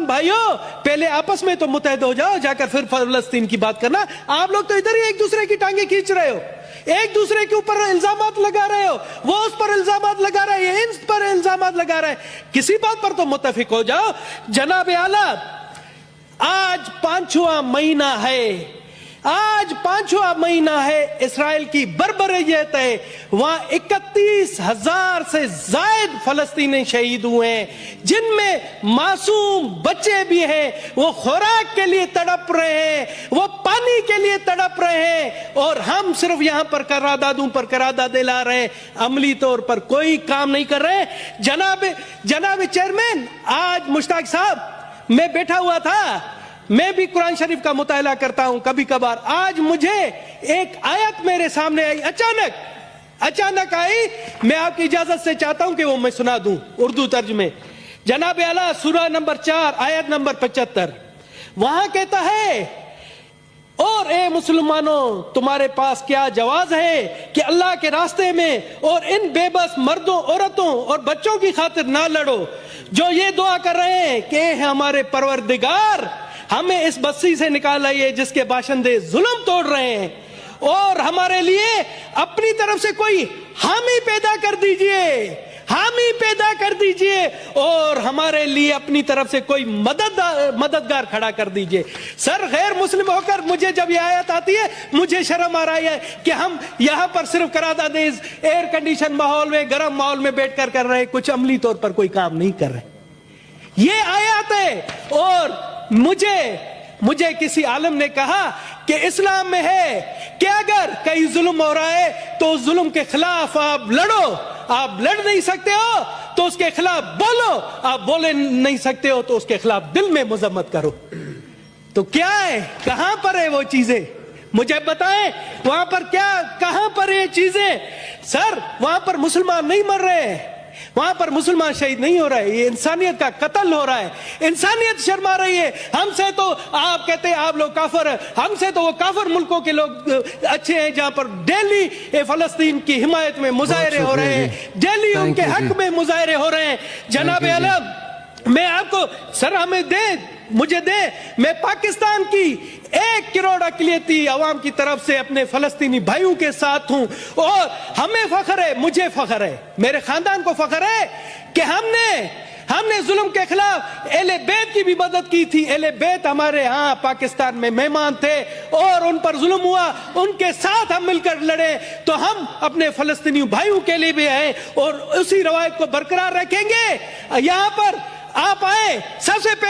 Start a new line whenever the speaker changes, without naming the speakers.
مسلمان بھائیوں پہلے آپس میں تو متحد ہو جاؤ, جا کر پھر فلسطین کی بات کرنا. آپ لوگ تو ادھر ہی ایک دوسرے کی ٹانگیں کھینچ رہے ہو, ایک دوسرے کے اوپر الزامات لگا رہے ہو, وہ اس پر الزامات لگا رہے ہیں, ان پر الزامات لگا رہے ہیں. کسی بات پر تو متفق ہو جاؤ. جناب اعلیٰ, آج 5واں مہینہ ہے, آج 5واں مہینہ ہے, اسرائیل کی بربریت ہے. وہاں 31,000 سے زائد فلسطینی شہید ہوئے ہیں, جن میں معصوم بچے بھی ہیں. وہ خوراک کے لیے تڑپ رہے ہیں, وہ پانی کے لیے تڑپ رہے ہیں, اور ہم صرف یہاں پر قراردادوں پر قراردادیں لا رہے ہیں, عملی طور پر کوئی کام نہیں کر رہے. جناب چیئرمین, آج مشتاق صاحب, میں بیٹھا ہوا تھا, میں بھی قرآن شریف کا مطالعہ کرتا ہوں کبھی کبھار. آج مجھے ایک آیت میرے سامنے آئی, اچانک آئی. میں آپ کی اجازت سے چاہتا ہوں کہ وہ میں سنا دوں اردو ترجمے. جناب اعلیٰ, سورہ نمبر 4 آیت نمبر 75, وہاں کہتا ہے, اور اے مسلمانوں, تمہارے پاس کیا جواز ہے کہ اللہ کے راستے میں اور ان بے بس مردوں, عورتوں اور بچوں کی خاطر نہ لڑو, جو یہ دعا کر رہے ہیں کہ اے ہمارے پروردگار, ہمیں اس بستی سے نکال لائیے جس کے باشندے ظلم توڑ رہے ہیں, اور ہمارے لیے اپنی طرف سے کوئی حامی پیدا کر دیجئے, حامی پیدا کر دیجئے, اور ہمارے لیے اپنی طرف سے کوئی مددگار کھڑا کر دیجئے. سر, غیر مسلم ہو کر مجھے جب یہ آیت آتی ہے, مجھے شرم آ رہی ہے کہ ہم یہاں پر صرف قراردادیں ایئر کنڈیشن ماحول میں, گرم ماحول میں بیٹھ کر کر رہے ہیں, کچھ عملی طور پر کوئی کام نہیں کر رہے. یہ آیات ہے. اور مجھے کسی عالم نے کہا کہ اسلام میں ہے کہ اگر کہیں ظلم ہو رہا ہے تو اس ظلم کے خلاف آپ لڑو. آپ لڑ نہیں سکتے ہو تو اس کے خلاف بولو, آپ بولے نہیں سکتے ہو تو اس کے خلاف دل میں مذمت کرو. تو کیا ہے, کہاں پر ہے وہ چیزیں؟ مجھے بتائیں, وہاں پر کیا, کہاں پر یہ چیزیں؟ سر, وہاں پر مسلمان نہیں مر رہے ہیں, وہاں پر مسلمان شہید نہیں ہو رہا ہے, یہ انسانیت کا قتل ہو رہا ہے. انسانیت شرما رہی ہے. ہم سے تو آپ کہتے ہیں آپ لوگ کافر ہیں, ہم سے تو وہ کافر ملکوں کے لوگ اچھے ہیں جہاں پر ڈیلی فلسطین کی حمایت میں مظاہرے ہو رہے ہیں, ڈیلی ان کے حق میں مظاہرے ہو رہے ہیں. جناب اعلیٰ, میں آپ کو, سر ہمیں مجھے دے, میں پاکستان کی 1 کروڑ اقلیتی عوام کی طرف سے اپنے فلسطینی بھائیوں کے ساتھ ہوں, اور ہمیں فخر ہے, مجھے فخر ہے, میرے خاندان کو فخر ہے کہ ہم نے ظلم کے خلاف اہل بیت کی بھی مدد کی تھی. اہل بیت ہمارے ہاں پاکستان میں مہمان تھے اور ان پر ظلم ہوا, ان کے ساتھ ہم مل کر لڑے. تو ہم اپنے فلسطینی بھائیوں کے لیے بھی ہیں اور اسی روایت کو برقرار رکھیں گے. یہاں پر آپ آئے, سب سے پہلے